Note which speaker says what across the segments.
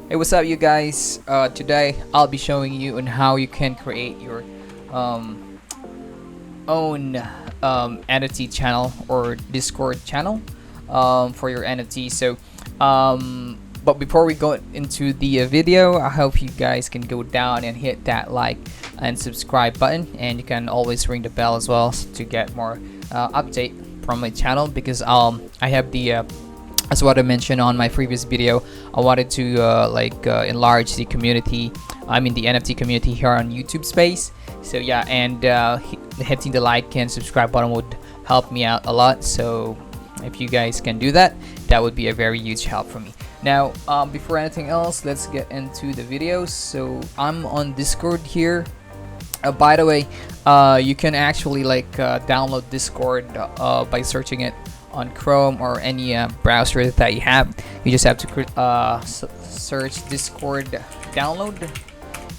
Speaker 1: Hey, what's up, you guys? Today I'll be showing you on how you can create your um, own NFT channel or Discord channel for your NFT. But before we go into the video, I hope you guys can go down and hit that like and subscribe button, and you can always ring the bell as well to get more update from my channel because I have the as what I mentioned on my previous video, I wanted to enlarge the community. I mean the NFT community here on YouTube space. So yeah, and hitting the like and subscribe button would help me out a lot. So if you guys can do that, that would be a very huge help for me. Now, before anything else, let's get into the video. So I'm on Discord here. By the way, you can actually download Discord by searching it on Chrome or any browser that you have. You just have to search Discord download,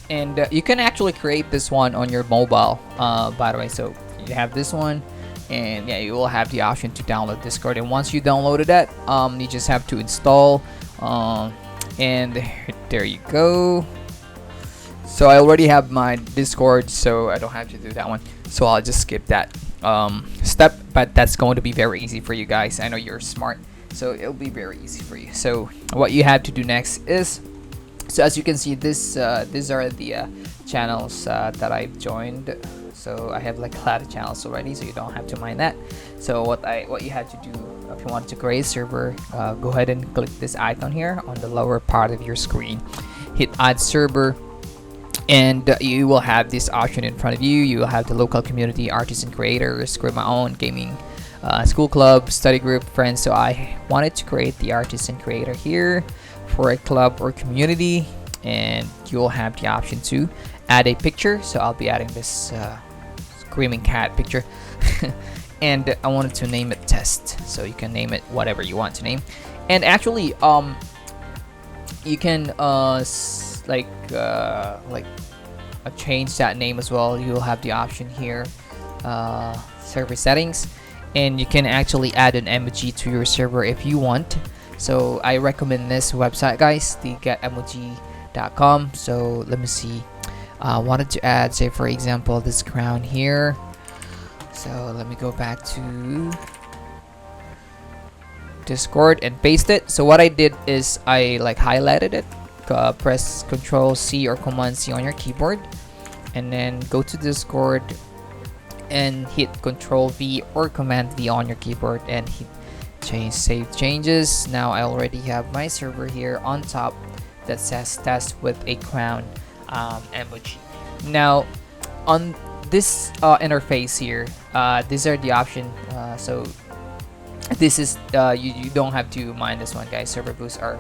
Speaker 1: and you can actually create this one on your mobile, by the way. So you have this one, and yeah, you will have the option to download Discord, and once you downloaded that, you just have to install, and there you go. So I already have my Discord, so I don't have to do that one, so I'll just skip that step, but that's going to be very easy for you guys. I know you're smart, so it'll be very easy for you. So what you have to do next is, so as you can see, these are the channels that I've joined. So I have like a lot of channels already, so you don't have to mind that. So what you have to do if you want to create a server, go ahead and click this icon here on the lower part of your screen, hit add server, and you will have this option in front of you. You will have the local community, artists and creators, create my own gaming, school club, study group, friends. So I wanted to create the artist and creator here for a club or community, and you'll have the option to add a picture. So I'll be adding this screaming cat picture and I wanted to name it test, so you can name it whatever you want to name. And actually you can change that name as well. You'll have the option here, server settings, and you can actually add an emoji to your server if you want. So I recommend this website, guys, the getemoji.com. So let me see, I wanted to add, say for example, this crown here. So let me go back to Discord and paste it. So what I did is I highlighted it, press Control C or Command C on your keyboard, and then go to Discord and hit Control V or Command V on your keyboard and hit save changes. Now I already have my server here on top that says test with a crown emoji. Now on this interface here, these are the option. So this is you don't have to mind this one, guys. Server boosts are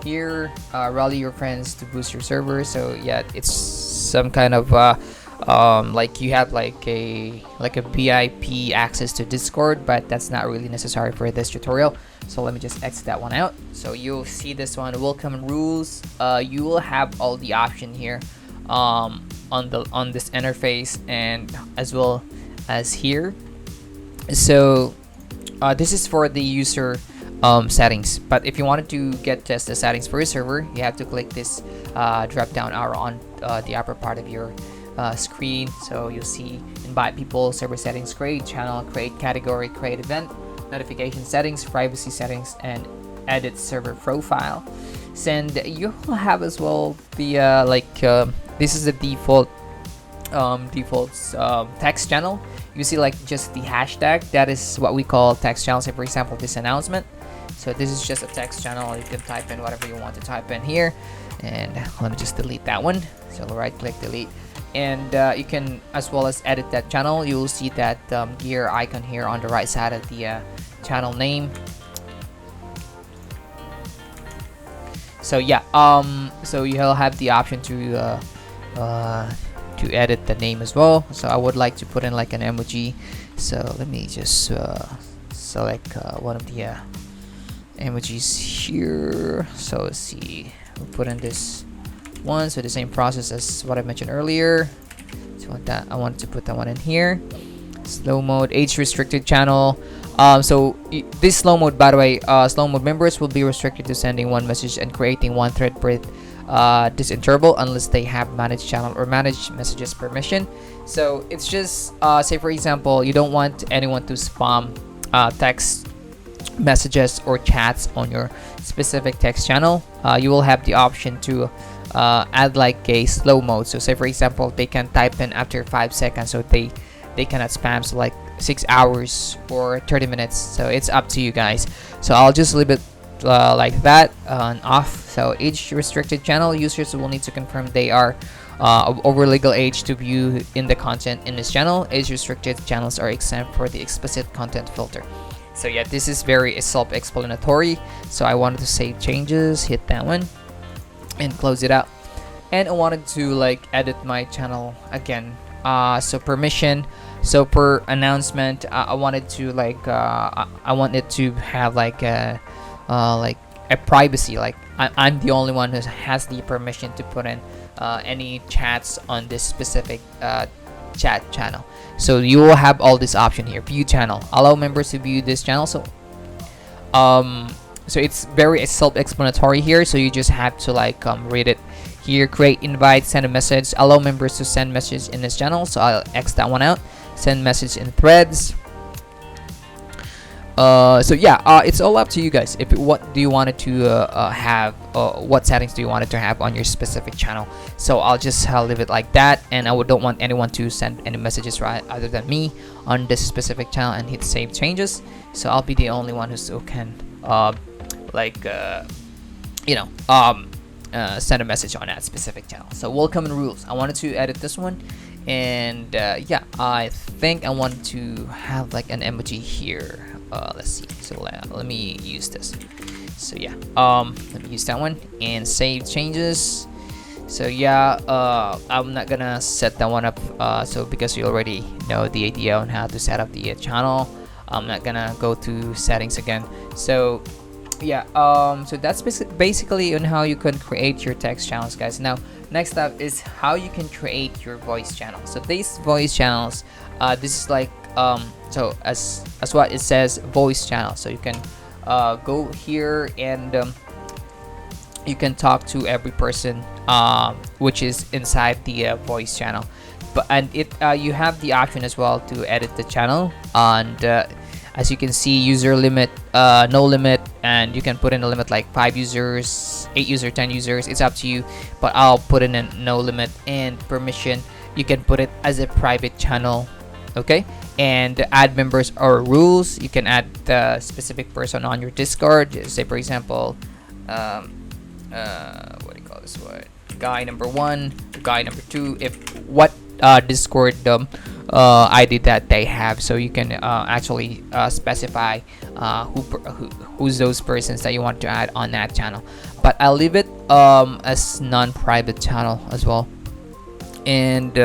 Speaker 1: here. Rally your friends to boost your server. So yeah, it's some kind of you have like a VIP access to Discord, but that's not really necessary for this tutorial. So let me just exit that one out. So you'll see this one, welcome and rules. You will have all the option here on this interface, and as well as here. So this is for the user settings, but if you wanted to test the settings for your server, you have to click this drop down arrow on the upper part of your screen. So you'll see invite people, server settings, create channel, create category, create event, notification settings, privacy settings, and edit server profile. And you'll have as well the this is the default text channel. You see just the hashtag, that is what we call text channel. Say for example this announcement, so this is just a text channel. You can type in whatever you want to type in here, and let me just delete that one. So right click delete, and you can as well as edit that channel. You will see that gear icon here on the right side of the channel name. So yeah, so you'll have the option to edit the name as well. So I would like to put in like an emoji, so let me just select one of the emojis here. So let's see, we'll put in this one. So the same process as what I mentioned earlier. So I want to put that one in here. Slow mode, age restricted channel. This slow mode, by the way, slow mode members will be restricted to sending one message and creating one thread per this interval unless they have managed channel or managed messages permission. So it's just say for example, you don't want anyone to spam text messages or chats on your specific text channel. You will have the option to add like a slow mode. So say for example, they can type in after 5 seconds, so they cannot spam, so like 6 hours or 30 minutes. So it's up to you guys. So I'll just leave it like that on off. So age restricted channel users will need to confirm they are over legal age to view in the content in this channel. Age restricted channels are exempt for the explicit content filter. So yeah, this is very self-explanatory. So I wanted to save changes, hit that one and close it out. And I wanted to like edit my channel again. So permission, so per announcement, I wanted to like I wanted to have like a privacy, like I'm the only one who has the permission to put in any chats on this specific chat channel. So you will have all this option here. View channel, allow members to view this channel. So so it's very self-explanatory here, so you just have to like read it here. Create invite, send a message, allow members to send messages in this channel. So I'll X that one out. Send message in threads. So yeah, it's all up to you guys. If what do you want it to have, what settings do you want it to have on your specific channel. So I'll just leave it like that, and I don't want anyone to send any messages right other than me on this specific channel, and hit save changes. So I'll be the only one who can send a message on that specific channel. So welcome and rules, I wanted to edit this one. And yeah, I think I want to have like an emoji here. Let's see. So let me use this. So yeah, let me use that one and save changes. So yeah, I'm not gonna set that one up. So because you already know the idea on how to set up the channel, I'm not gonna go to settings again. So yeah, so that's basically on how you can create your text channels, guys. Now next up is how you can create your voice channel. So these voice channels, this is like so as what it says, voice channel. So you can go here and you can talk to every person which is inside the voice channel. But you have the option as well to edit the channel, and as you can see, user limit, no limit, and you can put in a limit like 5 users, 8 users, 10 users. It's up to you, but I'll put in a no limit. And permission, you can put it as a private channel, okay? And add members or rules, you can add the specific person on your Discord. Say for example, what do you call this one? Guy number 1, guy number 2. If what Discord ID that they have, so you can actually specify who's those persons that you want to add on that channel. But I'll leave it as non-private channel as well. And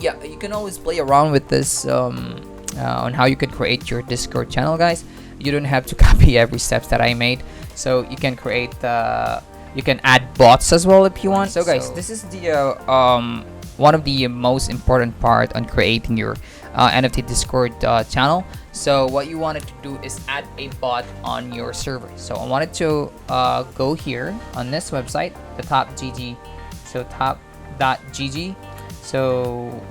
Speaker 1: yeah, you can always play around with this on how you can create your Discord channel, guys. You don't have to copy every steps that I made. So you can create you can add bots as well if you want. So guys, this is the one of the most important part on creating your NFT Discord channel. So what you wanted to do is add a bot on your server. So I wanted to go here on this website, the top.gg. So top.gg. So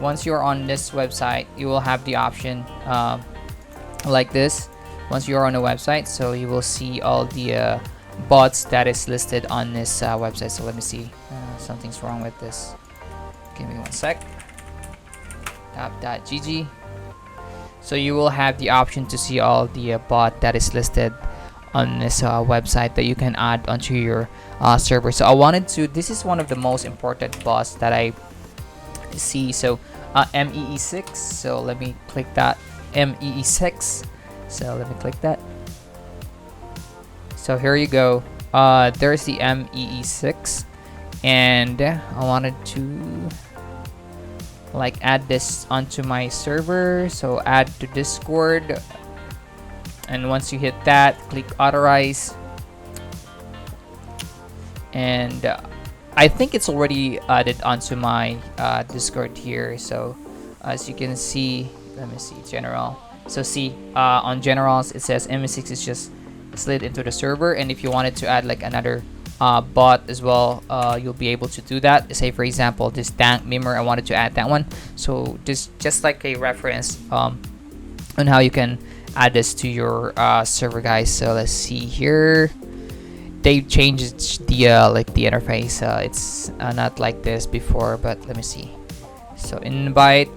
Speaker 1: once you're on this website, you will have the option like this. Once you're on the website, so you will see all the bots that is listed on this website. So let me see, something's wrong with this. Give me one sec. Top.gg. So you will have the option to see all the bot that is listed on this website that you can add onto your server. So I wanted to, this is one of the most important bots that I see. So MEE6. So let me click that. MEE6. So let me click that. So here you go. There's the MEE6, and I wanted to like add this onto my server. So add to Discord, and once you hit that, click authorize. And I think it's already added onto my Discord here. So as you can see, let me see, general. So see, on generals it says ME6 is just slid into the server, and if you wanted to add like another bot as well, you'll be able to do that. Say for example, this tank member, I wanted to add that one, so this just like a reference on how you can add this to your server, guys. So let's see here. They changed the like the interface. It's not like this before, but let me see. So invite.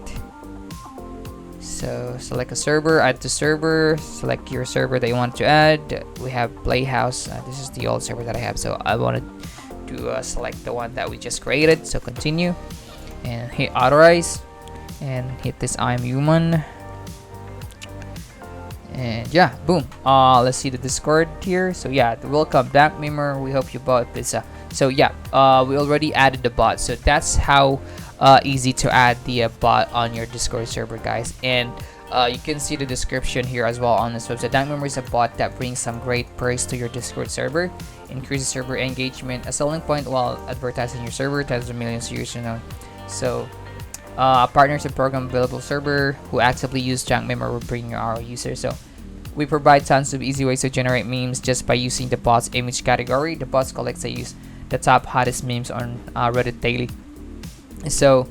Speaker 1: So select a server, add to server, select your server that you want to add. We have Playhouse. This is the old server that I have, so I wanted to select the one that we just created. So continue and hit authorize and hit this I am human. And yeah, boom. Let's see the Discord here. So yeah, the welcome back member. We hope you bought this. So yeah, we already added the bot. So that's how easy to add the bot on your Discord server, guys. And you can see the description here as well on this website. Dank member is a bot that brings some great perks to your Discord server, increases server engagement, a selling point while advertising your server, tens of millions of users known. So partners and program available server who actively use Junk Meme will bring our users. So we provide tons of easy ways to generate memes just by using the bot's image category. The bots collects and use the top hottest memes on Reddit daily. So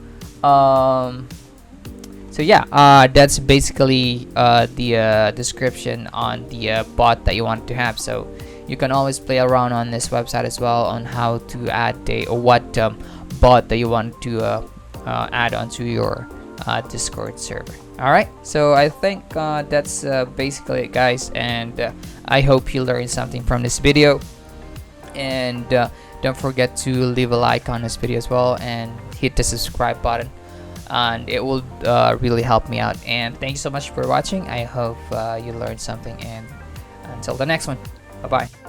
Speaker 1: yeah, that's basically the description on the bot that you want to have. So you can always play around on this website as well on how to add what bot that you want to add onto your Discord server. Alright, so I think that's basically it, guys, and I hope you learned something from this video. And don't forget to leave a like on this video as well and hit the subscribe button, and it will really help me out. And thank you so much for watching. I hope you learned something, and until the next one, bye bye.